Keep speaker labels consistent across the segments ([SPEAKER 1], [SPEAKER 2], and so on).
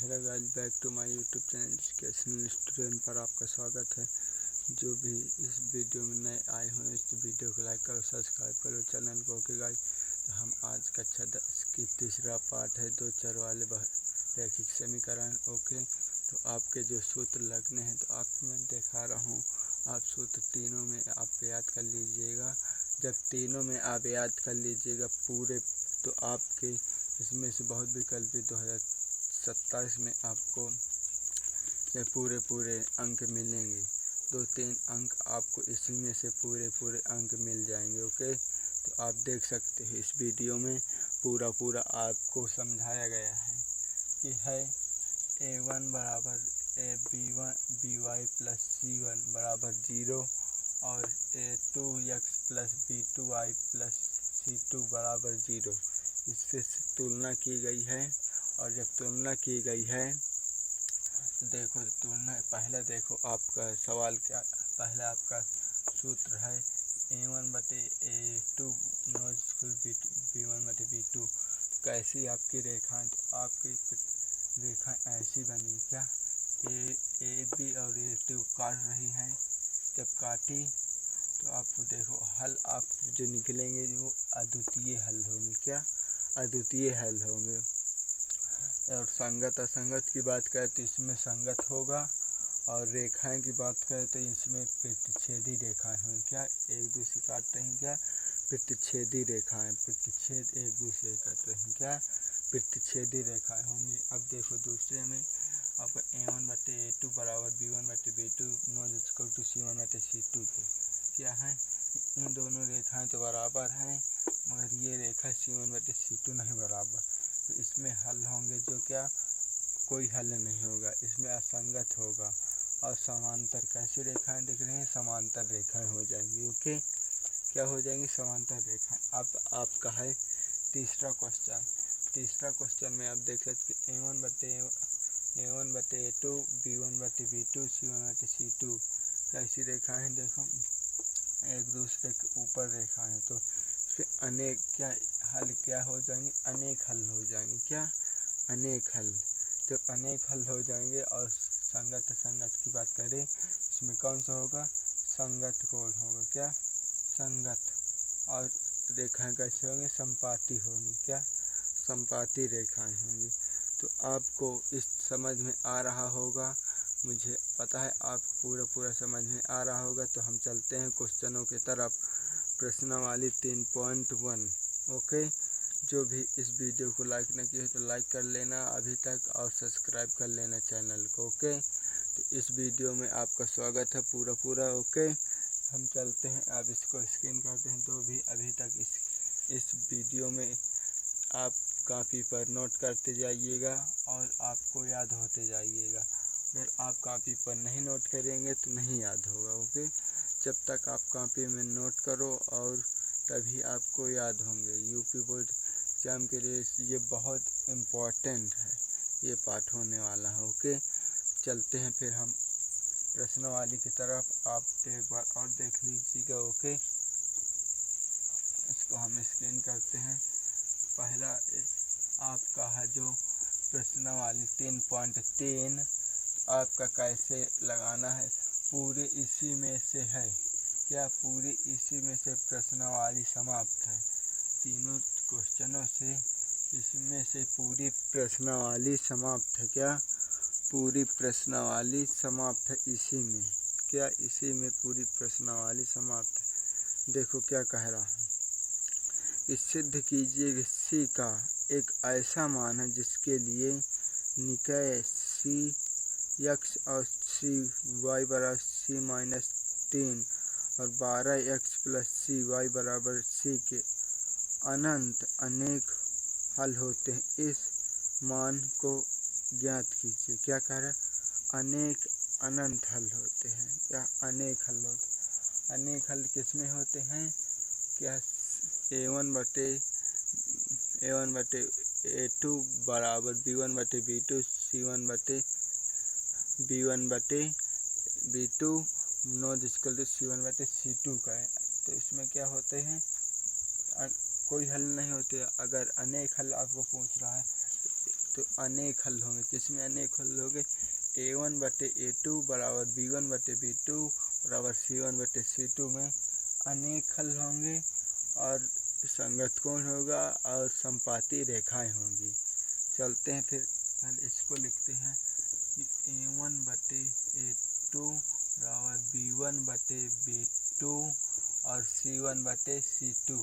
[SPEAKER 1] Hello guys, back to my YouTube channel educational student पर आपका स्वागत है। जो भी इस वीडियो में नए आए हुए हैं तो वीडियो को लाइक करो, सब्सक्राइब करो चैनल को। ओके गाइस, तो हम आज कक्षा 10 की तीसरा पार्ट है दो चर वाले रैखिक समीकरण। ओके, तो आपके जो सूत्र लगने हैं तो आपको मैं दिखा रहा हूँ। आप सूत्र तीनों में आप याद कर लीजिएगा। जब तीनों में आप याद कर लीजिएगा पूरे, तो आपके इसमें से बहुत विकल्पित 2027 में आपको पूरे अंक मिलेंगे। 2-3 अंक आपको इसी में से पूरे अंक मिल जाएंगे। ओके, तो आप देख सकते हैं इस वीडियो में पूरा आपको समझाया गया है कि है a1 बराबर b1 प्लस c1 बराबर 0 और a2x plus b2y plus c2 बराबर 0। इससे तुलना की गई है, और जब तुलना की गई है तो देखो तुलना पहले देखो आपका सवाल क्या। पहले आपका सूत्र है a1 बटे a2 b1 बटे b2। कैसी आपकी रेखा, तो आपकी रेखा ऐसी बनी क्या, ए बी और a2 काट रही हैं। जब काटी तो आप देखो हल आप जो निकलेंगे वो अद्वितीय हल होंगे। क्या अद्वितीय हल होंगे। और संगत असंगत की बात करें तो इसमें संगत होगा, और रेखाएं की बात करें तो इसमें प्रतिच्छेदी रेखाएं होंगी। क्या एक दूसरे काट रही, क्या प्रतिच्छेदी रेखाएं, प्रतिच्छेद एक दूसरे काट रही, क्या प्रतिच्छेदी रेखाएं होंगी। अब देखो दूसरे में आपका a1 बटे a2 बराबर b1 बटे b2 not equal to c1 बटे c2 पे क्या है, इन दोनों रेखाएं तो बराबर हैं, मगर ये रेखा c1 बटे c2 नहीं बराबर। तो इसमें हल होंगे जो क्या, कोई हल नहीं होगा, इसमें असंगत होगा। और समांतर कैसी रेखाएं दिख रही हैं, समांतर रेखाएं हो जाएंगी। ओके, क्या हो जाएंगी, समांतर रेखाएं। अब आपका है तीसरा क्वेश्चन में आप देख सकते a1 बटे a2 b1 बटे b2 c1 बटे c2 कैसी रेखाएं, देखो एक दूसरे के ऊपर रेखाएं। तो फिर अनेक क्या हल क्या हो जाएंगे, अनेक हल हो जाएंगे। क्या अनेक हल। जब अनेक हल हो जाएंगे और संगत असंगत की बात करें इसमें कौन सा होगा, संगत कोण होगा। क्या संगत। और रेखाएं कैसे होंगी, संपाती होंगी। क्या संपाती रेखाएं होंगी। तो आपको इस समझ में आ रहा होगा, मुझे पता है आपको पूरा समझ में आ रहा होगा। तो हम चलते हैं क्वेश्चनों की तरफ। प्रश्नावली 3.1। ओके, जो भी इस वीडियो को लाइक न किया तो लाइक कर लेना अभी तक, और सब्सक्राइब कर लेना चैनल को। ओके, तो इस वीडियो में आपका स्वागत है पूरा। ओके, हम चलते हैं, आप इसको स्क्रीन करते हैं। तो भी अभी तक इस वीडियो में आप कॉपी पर नोट करते जाइएगा और आपको याद होते जाइएगा। अगर आप कॉपी पर नहीं नोट करेंगे तो नहीं याद होगा। ओके, जब तक आप कॉपी में नोट करो और तभी आपको याद होंगे। यूपी बोर्ड एग्जाम के लिए ये बहुत इम्पोर्टेंट है, ये पाठ होने वाला है। ओके, चलते हैं फिर हम प्रश्नावली की तरफ, आप एक बार और देख लीजिएगा। ओके, इसको हम स्क्रीन करते हैं। पहला आपका है जो प्रश्नावली 3.3, आपका कैसे लगाना है, पूरे इसी में से है। क्या पूरे इसी में से प्रश्नावली समाप्त है। तीनों क्वेश्चनों से इसमें से पूरी प्रश्नावली समाप्त है। क्या पूरी प्रश्नावली समाप्त है इसी में। क्या इसी में पूरी प्रश्नावली समाप्त है। देखो क्या कह रहा है, सिद्ध कीजिए कि c का एक ऐसा मान है जिसके लिए निकाय सी एक्स और सी वाई बराबर सी माइनस 3 और 12x प्लस सी वाई बराबर सी के अनंत अनेक हल होते हैं। इस मान को ज्ञात कीजिए। क्या कह रहा है, अनेक अनंत हल होते हैं। क्या अनेक हल होते, अनेक हल किसमें होते हैं, क्या a1 बटे a2 बराबर b1 बटे b2 c1 बटे b1 बटे b2 not equal to c1 बटे c2 का है। तो इसमें क्या होते हैं, कोई हल नहीं होते। अगर अनेक हल आपको पूछ रहा है तो अनेक हल होंगे। किसमें अनेक हल होंगे? A1 बटे A2 बराबर B1 बटे B2 बराबर C1 बटे C2 में अनेक हल होंगे और संगत कोण होगा और संपाती रेखाएं होंगी। चलते हैं फिर पहले इसको लिखते हैं कि A1 बटे A2 बराबर B1 बटे B2 और C1 बटे C2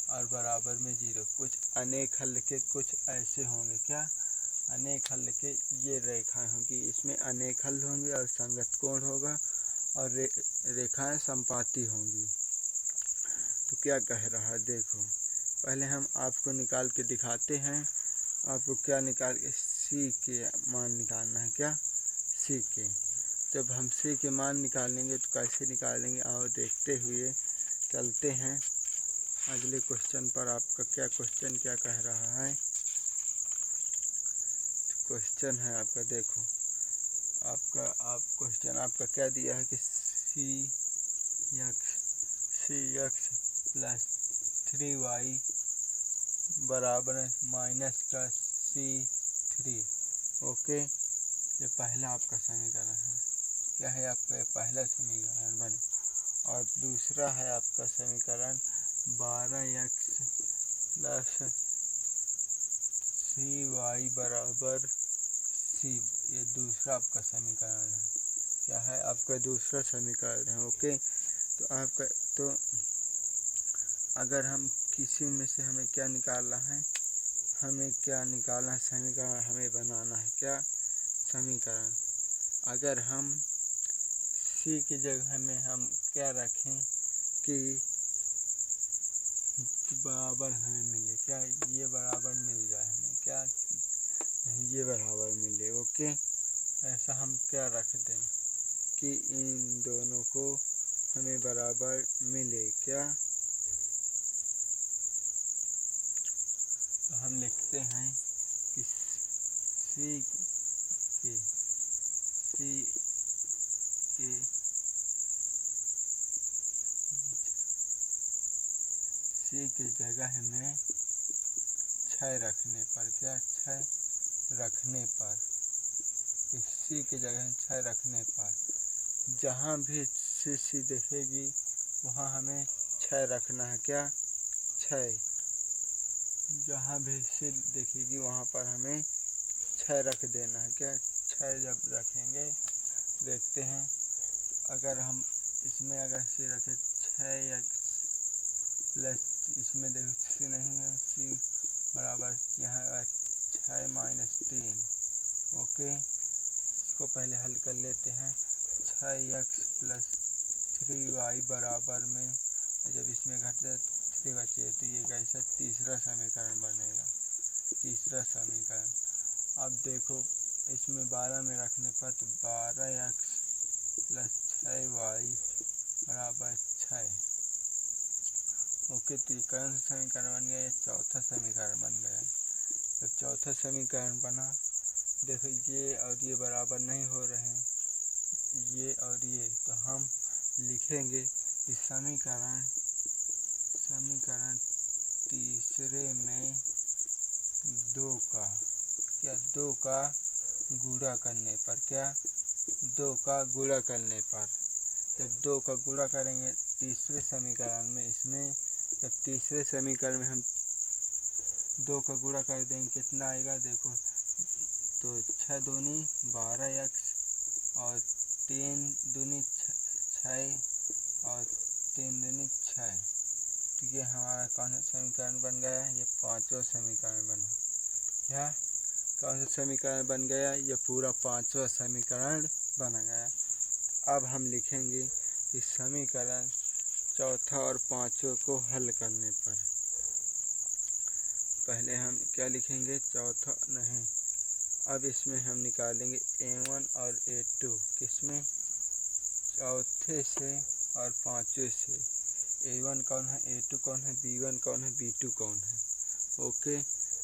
[SPEAKER 1] और बराबर में 0। कुछ अनेक हल के कुछ ऐसे होंगे। क्या? अनेक हल के ये रेखाएं होंगी, इसमें अनेक हल होंगे और संगत कोण होगा और रेखाएं संपाती होंगी। तो क्या कह रहा है देखो, पहले हम आपको निकाल के दिखाते हैं। आपको क्या निकाल के C के मान निकालना है। क्या? C के। जब हम C के मान निकालेंगे तो कैसे निकालेंगे आओ देखते हुए चलते हैं अगले क्वेश्चन पर। आपका क्या क्वेश्चन क्या कह रहा है? क्वेश्चन है आपका देखो, क्वेश्चन आपका क्या दिया है कि cx प्लस 3y बराबर माइनस का C3। ओके, ये पहला आपका समीकरण है। क्या है आपका? पहला समीकरण बने और दूसरा है आपका समीकरण 12x प्लस 3y बराबर C। ये दूसरा आपका समीकरण है। क्या है? आपका दूसरा समीकरण है। ओके, तो अगर हम किसी में से हमें क्या निकालना है, समीकरण हमें बनाना है। क्या? समीकरण। अगर हम C की जगह में हम क्या रखें कि बराबर हमें मिले। क्या? ये बराबर मिल जाए हमें। क्या? नहीं, ये बराबर मिले। ओके, ऐसा हम क्या रख दें कि इन दोनों को हमें बराबर मिले। क्या? तो हम लिखते हैं कि C के जगह में 6 रखने पर। क्या? 6 रखने पर, C की जगह 6 रखने पर जहाँ भी C दिखेगी वहाँ हमें 6 रखना है। क्या? 6। जहाँ भी C दिखेगी वहाँ पर हमें 6 रख देना है। क्या? 6 जब रखेंगे देखते हैं, अगर हम इसमें अगर C रखें 6x प्लस, इसमें देखो C नहीं है, C बराबर यहाँ 6 माइनस 3। ओके, इसको पहले हल कर लेते हैं। 6x प्लस 3y बराबर में जब इसमें घटे 3 बचे तो ये कैसा तीसरा समीकरण बनेगा। तीसरा समीकरण अब देखो इसमें 12 में रखने पर तो 12x प्लस 6y बराबर 6। ओके, तो ये कौन सा समीकरण बन गया? ये चौथा समीकरण बन गया। जब चौथा समीकरण बना, देखो ये और ये बराबर नहीं हो रहे हैं, ये और ये, तो हम लिखेंगे कि समीकरण तीसरे में 2 का गुणा करने पर। क्या? 2 का गुणा करने पर। जब 2 का गुणा करेंगे तीसरे समीकरण में, इसमें जब तीसरे समीकरण में हम 2 का गुणा कर देंगे कितना आएगा देखो, तो 6 दूनी 12x और 3 दूनी 6 और 3 दूनी 6। तो ये हमारा कौन सा समीकरण बन गया? ये पांचवा समीकरण बना। क्या? कौन सा समीकरण बन गया? ये पूरा पांचवा समीकरण बन गया। अब हम लिखेंगे कि समीकरण चौथा और पांचवा को हल करने पर, पहले हम क्या लिखेंगे? चौथा नहीं, अब इसमें हम निकालेंगे A1 और A2। किसमें? चौथे से और पांचवे से। A1 कौन है, A2 कौन है, B1 कौन है, B2 कौन है। ओके,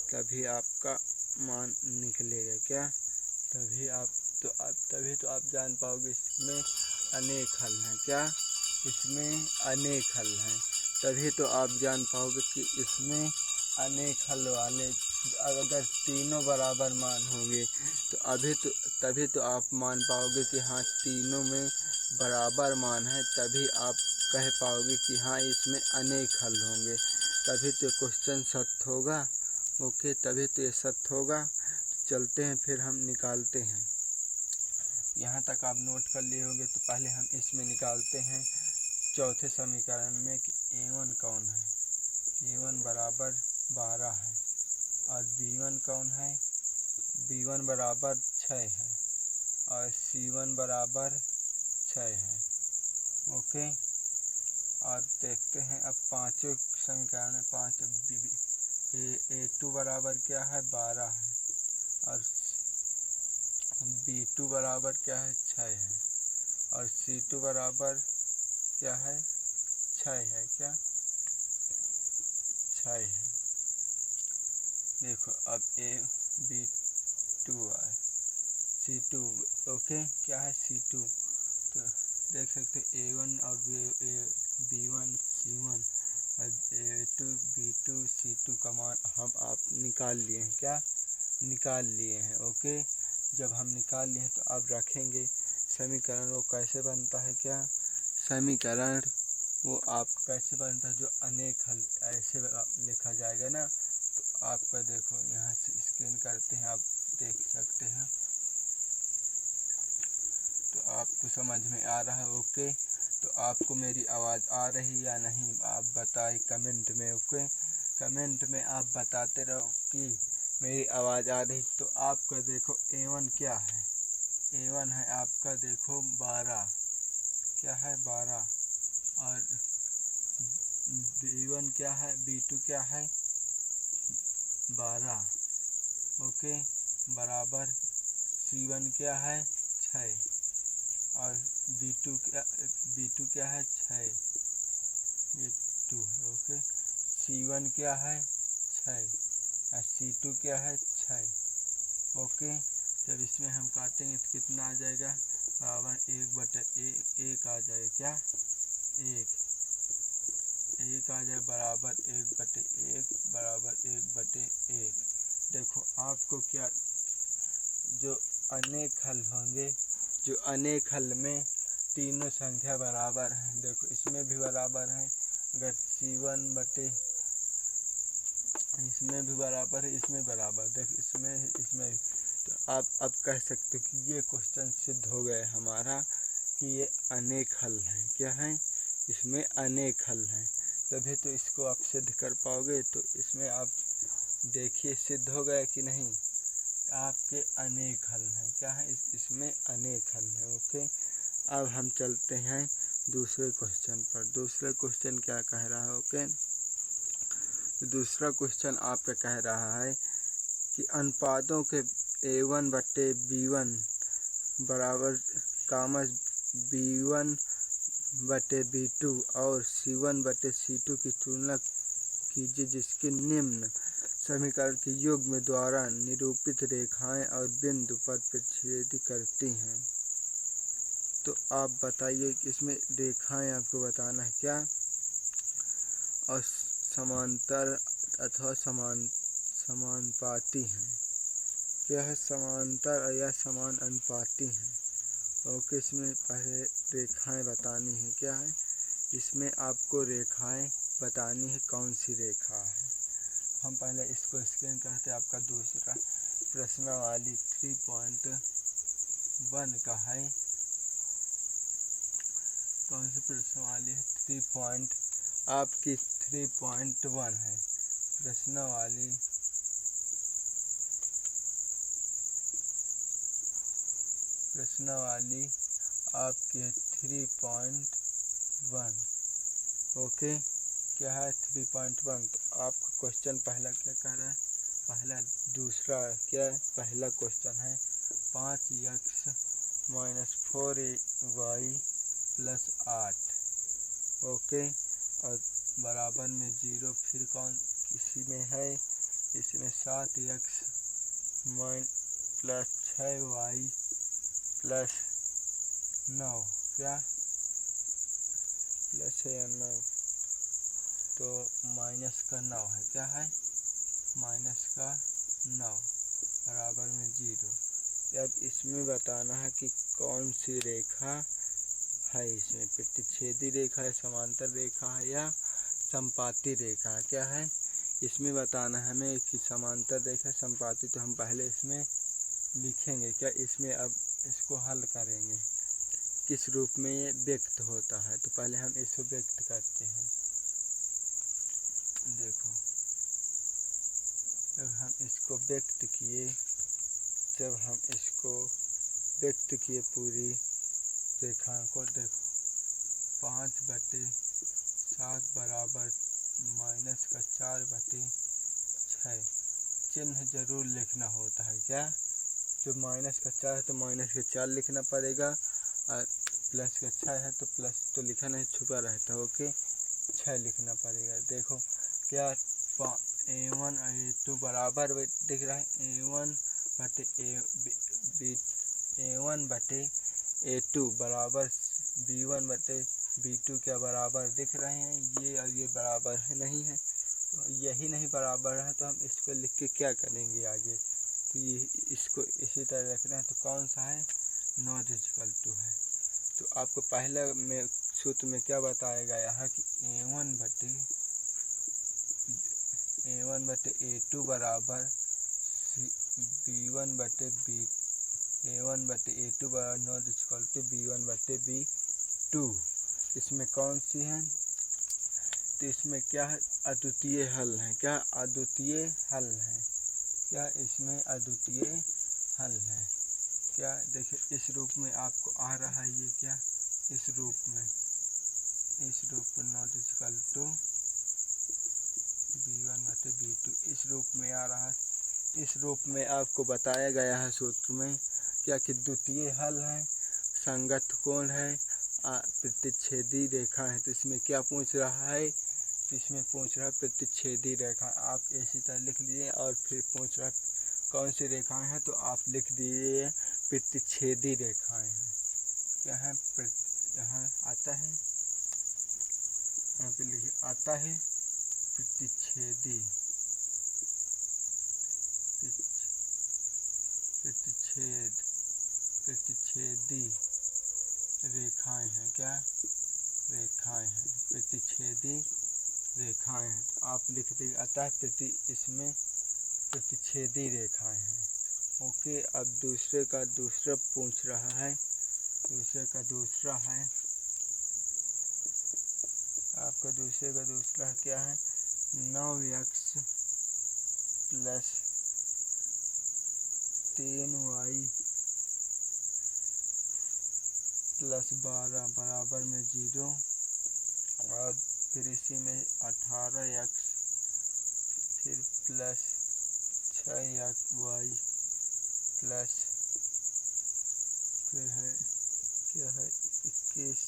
[SPEAKER 1] तभी आपका मान निकलेगा। क्या? तभी तो आप जान पाओगे इसमें अनेक हल हैं। क्या? इसमें अनेक हल हैं, तभी तो आप जान पाओगे कि इसमें अनेक हल वाले अगर तीनों बराबर मान होंगे तो तभी तो आप मान पाओगे कि हाँ तीनों में बराबर मान है, तभी आप कह पाओगे कि हाँ इसमें अनेक हल होंगे, तभी तो क्वेश्चन सत्य होगा। ओके, तभी तो ये सत्य होगा। चलते हैं फिर हम निकालते हैं। यहाँ तक आप नोट कर लिए होंगे तो पहले हम इसमें निकालते हैं चौथे समीकरण में कि a1 कौन है। a1 बराबर 12 है और b1 कौन है, b1 बराबर 6 है और c1 बराबर 6 है। ओके, और देखते हैं अब पाँचों समीकरण में 5 a2 बराबर क्या है 12 है और b2 बराबर क्या है 6 है और c2 बराबर क्या है 6 है, क्या 6 है। देखो अब b2 है c2, ओके क्या है c2, तो देख सकते a1 और b1 c1 और a2 b2 c2 का मान हम आप निकाल लिए हैं, क्या निकाल लिए हैं। ओके, जब हम निकाल लिए हैं तो अब रखेंगे समीकरण वो कैसे बनता है, क्या समीकरण वो आप कैसे बनता है, जो अनेक हल ऐसे लिखा जाएगा ना। तो आपका देखो यहाँ से स्कैन करते हैं, आप देख सकते हैं तो आपको समझ में आ रहा है। ओके, तो आपको मेरी आवाज़ आ रही या नहीं आप बताएं कमेंट में। ओके, कमेंट में आप बताते रहो कि मेरी आवाज़ आ रही। तो आपका देखो a1 क्या है, a1 है आपका देखो 12, क्या है 12 और b1 क्या है, b2 क्या है 12। ओके, बराबर c1 क्या है 6 और b2 क्या है 6, ये 2 है। ओके, c1 क्या है 6 और c2 क्या है 6। ओके, जब इसमें हम काटेंगे तो कितना आ जाएगा, बराबर 1/1 आ जाएगा, क्या 1 आ जाए बराबर 1/1 बराबर 1/1। देखो आपको क्या, जो अनेक हल होंगे, जो अनेक हल में तीनों संख्या बराबर हैं, देखो इसमें भी बराबर है, अगर इसमें भी बराबर है, इसमें बराबर, देखो इसमें तो आप अब कह सकते हो कि ये क्वेश्चन सिद्ध हो गया हमारा कि ये अनेक हल हैं, क्या हैं इसमें अनेक हल हैं, तभी तो इसको आप सिद्ध कर पाओगे। तो इसमें आप देखिए सिद्ध हो गया कि नहीं, आपके अनेक हल हैं, क्या है इसमें अनेक हल हैं। ओके, अब हम चलते हैं दूसरे क्वेश्चन पर। दूसरा क्वेश्चन क्या कह रहा है। ओके, दूसरा क्वेश्चन आपका कह रहा है कि अनुपातों के a1/b1 बराबर b1/b2 और c1/c2 की तुलना कीजिए, जिसके निम्न समीकरण के युग्म द्वारा निरूपित रेखाएं और बिंदु पर प्रतिच्छेद करती हैं। तो आप बताइए कि इसमें रेखाएं आपको बताना है, क्या और समांतर अथवा समानुपाती हैं, क्या है समांतर या समान अनुपाती हैं। ओके, इसमें पहले रेखाएं बतानी है, क्या है इसमें आपको रेखाएं बतानी है, कौन सी रेखा है। हम पहले इसको स्कैन करते हैं। आपका दूसरा प्रश्नावली 3.1 का है, कौन सी प्रश्नावली है, आपकी 3.1 है प्रश्नावली। आपकी है 3.1। ओके, क्या है 3.1। तो आपका क्वेश्चन पहला क्या कह रहा है, दूसरा क्या है, पहला क्वेश्चन है 5x - 4y + 8। ओके, और बराबर में 0, फिर कौन किसी में है, इसमें 7x + 6y + 9, क्या प्लस है या 9, तो -9 है, क्या है -9 9 बराबर में 0। अब इसमें बताना है कि कौन सी रेखा है, इसमें प्रतिच्छेदी रेखा है, समांतर रेखा है या संपाती रेखा है, क्या है इसमें बताना है हमें कि समांतर रेखा संपाती। तो हम पहले इसमें लिखेंगे क्या, इसमें अब इसको हल करेंगे किस रूप में ये व्यक्त होता है। तो पहले हम इसको व्यक्त करते हैं। देखो जब हम इसको व्यक्त किए, पूरी रेखा को, देखो 5/7 बराबर -4/6 चिन्ह जरूर लिखना होता है क्या, जो -4 है तो -4 लिखना पड़ेगा, और +6 है तो प्लस तो लिखा नहीं, छुपा रहता है, ओके 6 लिखना पड़ेगा। देखो क्या A1 और A2 बराबर दिख रहा है, A1/A2 बराबर B1/B2 क्या बराबर दिख रहे हैं, ये और ये बराबर है नहीं है, तो यही नहीं बराबर है तो हम इसको लिख के क्या करेंगे आगे। तो ये इसको इसी तरह रखना है। तो कौन सा है, नॉट इक्वल टू है। तो आपको पहले में सूत्र में क्या बताया गया है कि A1/A2 बराबर A1/A2 बराबर नॉट इक्वल टू B1/B2। इसमें कौन सी है, तो इसमें क्या है, अद्वितीय हल है, क्या अद्वितीय हल है, क्या इसमें अद्वितीय हल है। क्या देखिए इस रूप में आपको आ रहा है, ये क्या इस रूप में नॉट इक्वल टू B1/B2 इस रूप में आ रहा है। इस रूप में आपको बताया गया है सूत्र में क्या कि द्वितीय हल है, संगत कोण है, प्रतिच्छेदी रेखा है। तो इसमें क्या पूछ रहा है, तो इसमें पूछ रहा है प्रतिच्छेदी रेखा। आप इसी तरह लिख लीजिए, और फिर पूछ रहा है कौन सी रेखाएं हैं, तो आप लिख दीजिए प्रतिच्छेदी रेखाएं हैं। क्या है, यहाँ आता है, यहाँ पे लिखिए आता है प्रतिच्छेदी रेखाएं हैं, क्या रेखाएं हैं, प्रतिच्छेदी रेखाएं हैं। तो आप लिख दीजिए आता है इसमें प्रतिच्छेदी रेखाएं हैं, ओके। अब दूसरा पूछ रहा है, दूसरा है आपका, दूसरा क्या है, 9x + 3y + 12 बराबर में 0, और फिर इसी में 18x फिर + 6y प्लस फिर है क्या है 21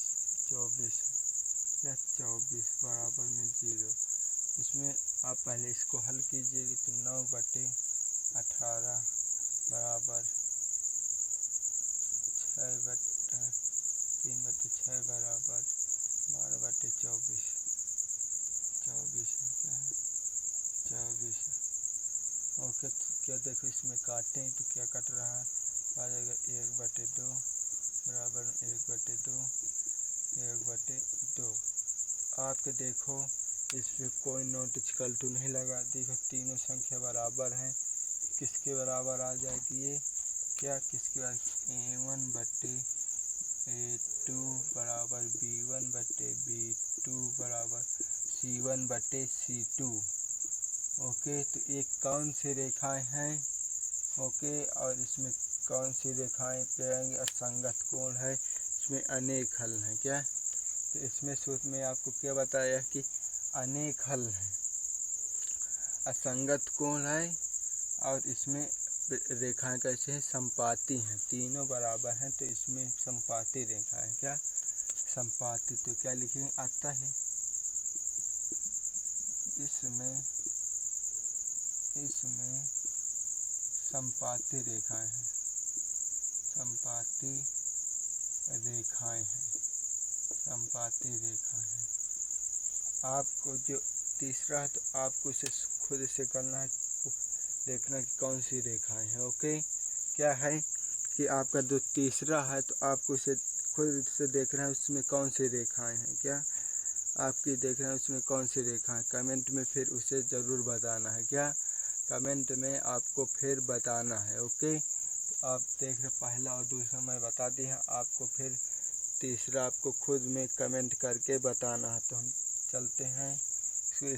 [SPEAKER 1] 24 या 24 बराबर में 0। इसमें आप पहले इसको हल कीजिएगा तो 9/18 बराबर 3/6 बराबर 12/24 24 है, क्या है 24 है, ओके। तो क्या देखो इसमें काटें तो क्या कट रहा है, आ जाएगा 1/2 बराबर 1/2। आपके देखो इसमें कोई नॉट इक्वल टू नहीं लगा, देखो तीनों संख्या बराबर हैं, किसके बराबर आ जाएगी ये, क्या किसके A1/A2 बराबर B1/B2 बराबर C1/C2, ओके। तो एक कौन सी रेखाएं हैं, ओके, और इसमें कौन सी रेखाएं पेरेंगे, असंगत कोण है, इसमें अनेक हल हैं, क्या। तो इसमें सूत्र में आपको क्या बताया कि अनेक हल है, असंगत कोण है, और इसमें रेखाएं कैसे हैं, संपाती हैं, तीनों बराबर हैं, तो इसमें संपाती रेखा है, क्या संपाती। तो क्या लिखेंगे, आता है इसमें संपाती रेखाएं हैं, संपाती रेखाएं हैं। आपको जो तीसरा है तो आपको इसे खुद से करना है, देखना कि कौन सी रेखाएं हैं। ओके, क्या है कि आपका जो तीसरा है तो आपको उसे खुद से देखना है उसमें कौन सी रेखाएं हैं, क्या आपकी देखना है उसमें कौन सी रेखाएं। कमेंट में फिर उसे ज़रूर बताना है, क्या कमेंट में आपको फिर बताना है। ओके, तो आप देख रहे पहला और दूसरा मैं बता दी है, आपको फिर तीसरा आपको खुद में कमेंट करके बताना है। तो हम चलते हैं